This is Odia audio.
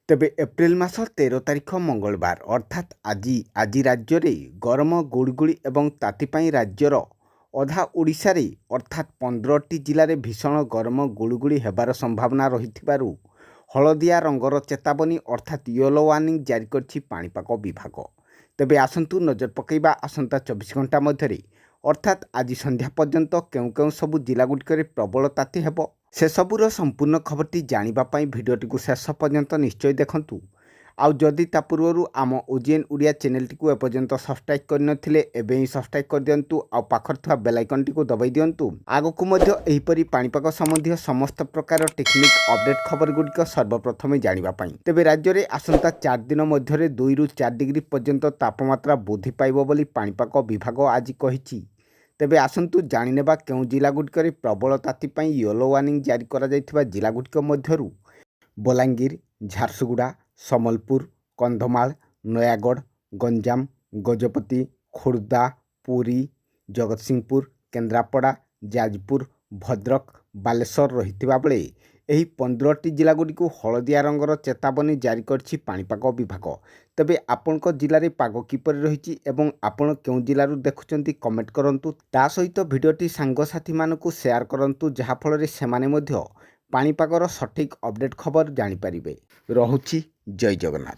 ତେବେ ଏପ୍ରିଲ ମାସ 13 ତାରିଖ ମଙ୍ଗଳବାର ଅର୍ଥାତ୍ ଆଜି ରାଜ୍ୟରେ ଗରମ ଗୁଳୁଗୁଳି ଏବଂ ତାତି ପାଇଁ ରାଜ୍ୟର ଅଧା ଓଡ଼ିଶାରେ ଅର୍ଥାତ୍ 15ଟି ଜିଲ୍ଲାରେ ଭୀଷଣ ଗରମ ଗୁଳୁଗୁଳି ହେବାର ସମ୍ଭାବନା ରହିଥିବାରୁ ହଳଦିଆ ରଙ୍ଗର ଚେତାବନୀ ଅର୍ଥାତ୍ ୟେଲୋ ୱାର୍ଣ୍ଣିଂ ଜାରି କରିଛି ପାଣିପାଗ ବିଭାଗ। ତେବେ ଆସନ୍ତୁ ନଜର ପକାଇବା ଆସନ୍ତା 24 ଘଣ୍ଟା ମଧ୍ୟରେ ଅର୍ଥାତ୍ ଆଜି ସନ୍ଧ୍ୟା ପର୍ଯ୍ୟନ୍ତ କେଉଁ କେଉଁ ସବୁ ଜିଲ୍ଲାଗୁଡ଼ିକରେ ପ୍ରବଳ ତାତି ହେବ ସେସବୁର ସମ୍ପୂର୍ଣ୍ଣ ଖବରଟି ଜାଣିବା ପାଇଁ ଭିଡ଼ିଓଟିକୁ ଶେଷ ପର୍ଯ୍ୟନ୍ତ ନିଶ୍ଚୟ ଦେଖନ୍ତୁ। ଆଉ ଯଦି ତା ପୂର୍ବରୁ ଆମ OGN ଓଡ଼ିଆ ଚ୍ୟାନେଲଟିକୁ ଏପର୍ଯ୍ୟନ୍ତ ସବସ୍କ୍ରାଇବ୍ କରିନଥିଲେ ଏବେ ହିଁ ସବସ୍କ୍ରାଇବ୍ କରିଦିଅନ୍ତୁ ଆଉ ପାଖରେ ଥିବା ବେଲ୍ ଆଇକନ୍ଟିକୁ ଦବାଇ ଦିଅନ୍ତୁ। ଆଗକୁ ମଧ୍ୟ ଏହିପରି ପାଣିପାଗ ସମ୍ବନ୍ଧୀୟ ସମସ୍ତ ପ୍ରକାର ଟେକ୍ନିକ୍ ଅପଡେଟ୍ ଖବରଗୁଡ଼ିକ ସର୍ବପ୍ରଥମେ ଜାଣିବା ପାଇଁ। ତେବେ ରାଜ୍ୟରେ ଆସନ୍ତା 4 ଦିନ ମଧ୍ୟରେ 2ରୁ 4 ଡିଗ୍ରୀ ପର୍ଯ୍ୟନ୍ତ ତାପମାତ୍ରା ବୃଦ୍ଧି ପାଇବ ବୋଲି ପାଣିପାଗ ବିଭାଗ ଆଜି କହିଛି। ତେବେ ଆସନ୍ତୁ ଜାଣିନେବା କେଉଁ ଜିଲ୍ଲାଗୁଡ଼ିକରେ ପ୍ରବଳ ତାତି ପାଇଁ ୟେଲୋ ୱାର୍ଣ୍ଣିଂ ଜାରି କରାଯାଇଥିବା ଜିଲ୍ଲାଗୁଡ଼ିକ ମଧ୍ୟରୁ ବଲାଙ୍ଗୀର, ଝାରସୁଗୁଡ଼ା, ସମ୍ବଲପୁର, କନ୍ଧମାଳ, ନୟାଗଡ଼, ଗଞ୍ଜାମ, ଗଜପତି, ଖୋର୍ଦ୍ଧା, ପୁରୀ, ଜଗତସିଂହପୁର, କେନ୍ଦ୍ରାପଡ଼ା, ଯାଜପୁର, ଭଦ୍ରକ, ବାଲେଶ୍ୱର ରହିଥିବା ବେଳେ ଏହି 15ଟି ଜିଲ୍ଲାଗୁଡ଼ିକୁ ହଳଦିଆ ରଙ୍ଗର ଚେତାବନୀ ଜାରି କରିଛି ପାଣିପାଗ ବିଭାଗ। ତେବେ ଆପଣଙ୍କ ଜିଲ୍ଲାରେ ପାଗ କିପରି ରହିଛି ଏବଂ ଆପଣ କେଉଁ ଜିଲ୍ଲାରୁ ଦେଖୁଛନ୍ତି କମେଣ୍ଟ କରନ୍ତୁ। ତା ସହିତ ଭିଡ଼ିଓଟି ସାଙ୍ଗସାଥୀମାନଙ୍କୁ ସେୟାର କରନ୍ତୁ ଯାହାଫଳରେ ସେମାନେ ମଧ୍ୟ ପାଣିପାଗର ସଠିକ୍ ଅପଡେଟ୍ ଖବର ଜାଣିପାରିବେ। ରହୁଛି ଜୟ ଜଗନ୍ନାଥ।